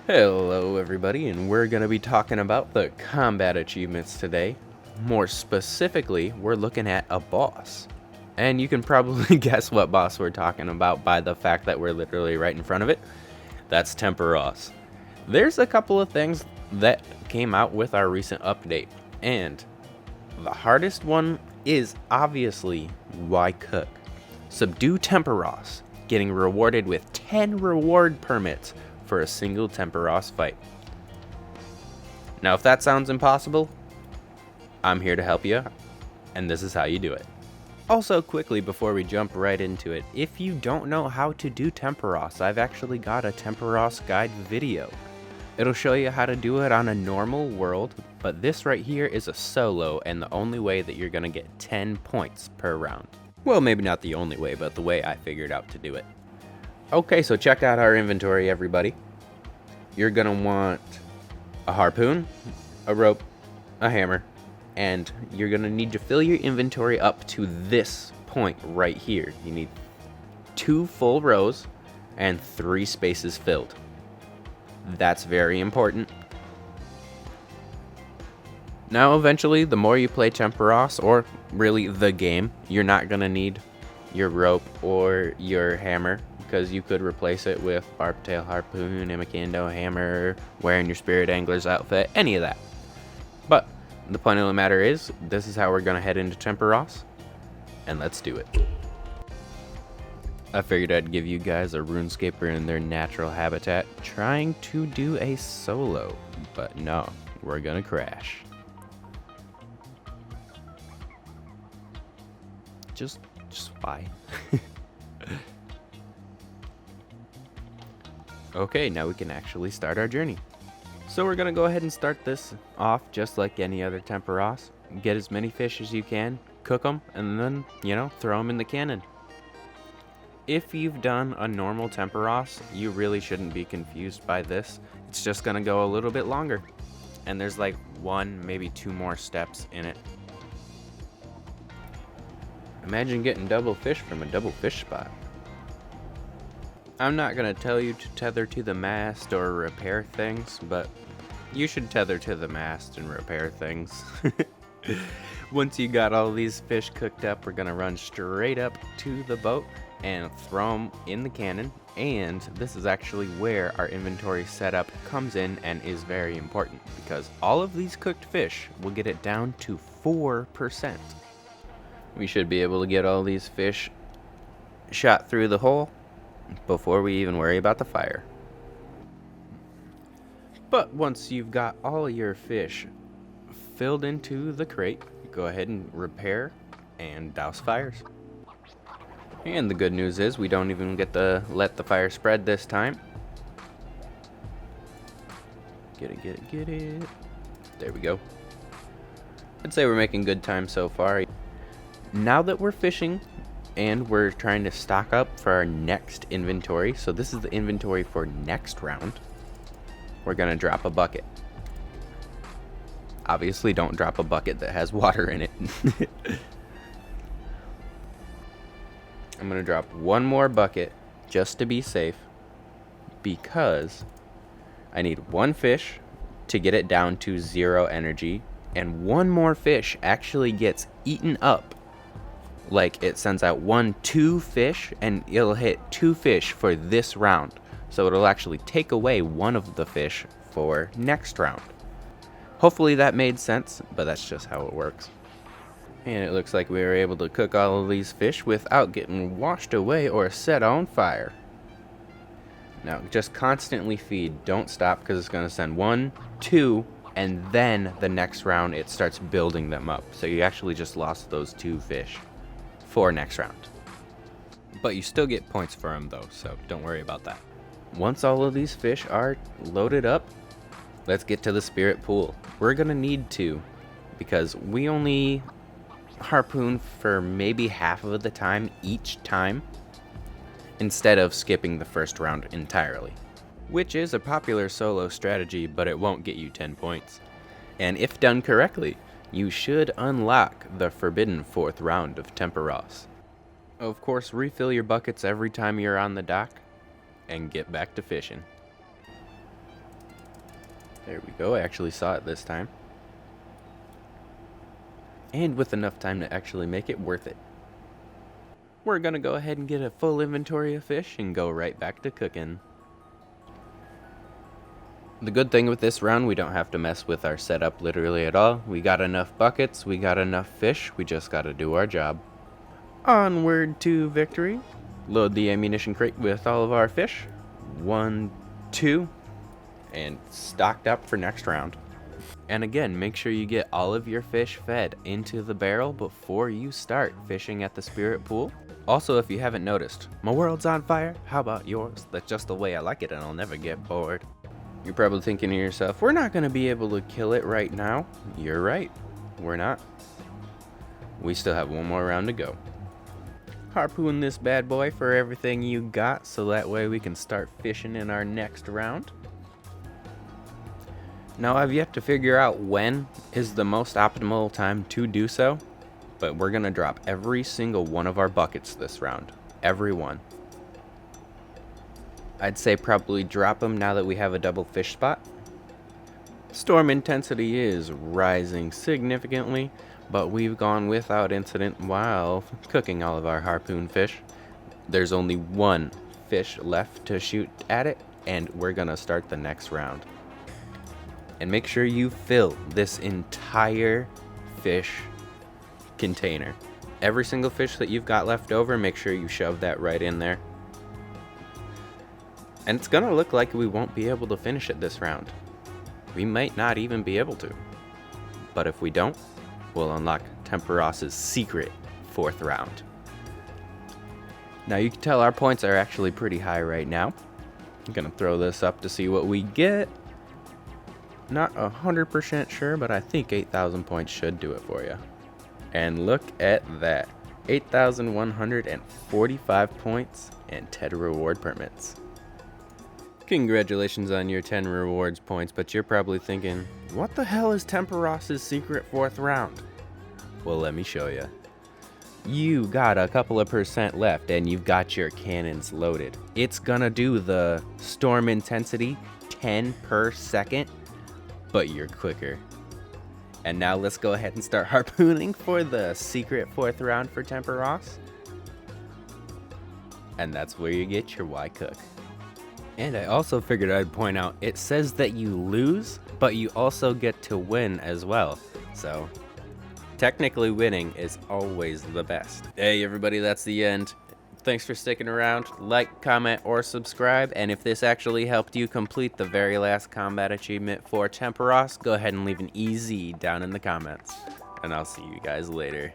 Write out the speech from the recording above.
Hello everybody, and we're going to be talking about the combat achievements today. More specifically, we're looking at a boss. And you can probably guess what boss we're talking about by the fact that we're literally right in front of it. That's Tempoross. There's a couple of things that came out with our recent update, and the hardest one is obviously why cook. Subdue Tempoross, getting rewarded with 10 reward permits for a single Tempoross fight. Now, if that sounds impossible, I'm here to help you, and this is how you do it. Also, quickly before we jump right into it, if you don't know how to do Tempoross, I've actually got a Tempoross guide video. It'll show you how to do it on a normal world, but this right here is a solo, and the only way that you're gonna get 10 points per round. Well, maybe not the only way, but the way I figured out to do it. Okay, so check out our inventory, everybody. You're gonna want a harpoon, a rope, a hammer, and you're gonna need to fill your inventory up to this point right here. You need 2 full rows and 3 spaces filled. That's very important. Now, eventually, the more you play Tempoross, or really the game, you're not gonna need your rope or your hammer, because you could replace it with Barbtail Harpoon, Imakando Hammer, wearing your Spirit Angler's outfit, any of that. But the point of the matter is, this is how we're gonna head into Tempoross, and let's do it. I figured I'd give you guys a RuneScaper in their natural habitat, trying to do a solo, but no, we're gonna crash. Just why? Okay, now we can actually start our journey. So we're gonna go ahead and start this off just like any other Tempoross. Get as many fish as you can, cook them, and then, throw them in the cannon. If you've done a normal Tempoross, you really shouldn't be confused by this. It's just gonna go a little bit longer. And there's like 1, maybe 2 more steps in it. Imagine getting double fish from a double fish spot. I'm not gonna tell you to tether to the mast or repair things, but you should tether to the mast and repair things. Once you got all these fish cooked up, we're gonna run straight up to the boat and throw them in the cannon. And this is actually where our inventory setup comes in and is very important, because all of these cooked fish will get it down to 4%. We should be able to get all these fish shot through the hole before we even worry about the fire. But once you've got all your fish filled into the crate, go ahead and repair and douse fires. And the good news is we don't even get to let the fire spread this time. Get it. There we go. I'd say we're making good time so far. Now that we're fishing and we're trying to stock up for our next inventory, so this is the inventory for next round, we're gonna drop a bucket. Obviously, don't drop a bucket that has water in it. I'm gonna drop 1 more bucket just to be safe, because I need 1 fish to get it down to 0 energy, and 1 more fish actually gets eaten up. Like, it sends out 2 fish, and it'll hit 2 fish for this round. So it'll actually take away 1 of the fish for next round. Hopefully that made sense, but that's just how it works. And it looks like we were able to cook all of these fish without getting washed away or set on fire. Now, just constantly feed. Don't stop, because it's going to send 1, 2, and then the next round it starts building them up. So you actually just lost those 2 fish for next round. But you still get points for them though, so don't worry about that. Once all of these fish are loaded up, let's get to the spirit pool. We're gonna need to, because we only harpoon for maybe half of the time each time, instead of skipping the first round entirely, which is a popular solo strategy, but it won't get you 10 points. And if done correctly, you should unlock the forbidden 4th round of Tempoross. Of course, refill your buckets every time you're on the dock, and get back to fishing. There we go, I actually saw it this time. And with enough time to actually make it worth it. We're gonna go ahead and get a full inventory of fish and go right back to cooking. The good thing with this round, we don't have to mess with our setup literally at all. We got enough buckets, we got enough fish, we just gotta do our job. Onward to victory. Load the ammunition crate with all of our fish. 1, 2, and stocked up for next round. And again, make sure you get all of your fish fed into the barrel before you start fishing at the spirit pool. Also, if you haven't noticed, my world's on fire, how about yours? That's just the way I like it and I'll never get bored. You're probably thinking to yourself, we're not going to be able to kill it right now. You're right, we're not. We still have one more round to go. Harpoon this bad boy for everything you got so that way we can start fishing in our next round. Now I've yet to figure out when is the most optimal time to do so, but we're going to drop every single one of our buckets this round. Every one. I'd say probably drop them now that we have a double fish spot. Storm intensity is rising significantly, but we've gone without incident while cooking all of our harpoon fish. There's only one fish left to shoot at it, and we're going to start the next round. And make sure you fill this entire fish container. Every single fish that you've got left over, make sure you shove that right in there. And it's gonna look like we won't be able to finish it this round. We might not even be able to. But if we don't, we'll unlock Tempoross's secret 4th round. Now you can tell our points are actually pretty high right now. I'm gonna throw this up to see what we get. Not 100% sure, but I think 8,000 points should do it for you. And look at that. 8,145 points and 10 reward permits. Congratulations on your 10 rewards points, but you're probably thinking, what the hell is Tempoross's secret 4th round? Well, let me show you. You got a couple of percent left and you've got your cannons loaded. It's gonna do the storm intensity 10 per second, but you're quicker. And now let's go ahead and start harpooning for the secret 4th round for Tempoross. And that's where you get your Y cook. And I also figured I'd point out, it says that you lose, but you also get to win as well. So technically winning is always the best. Hey everybody, that's the end. Thanks for sticking around. Like, comment, or subscribe. And if this actually helped you complete the very last combat achievement for Tempoross, go ahead and leave an EZ down in the comments. And I'll see you guys later.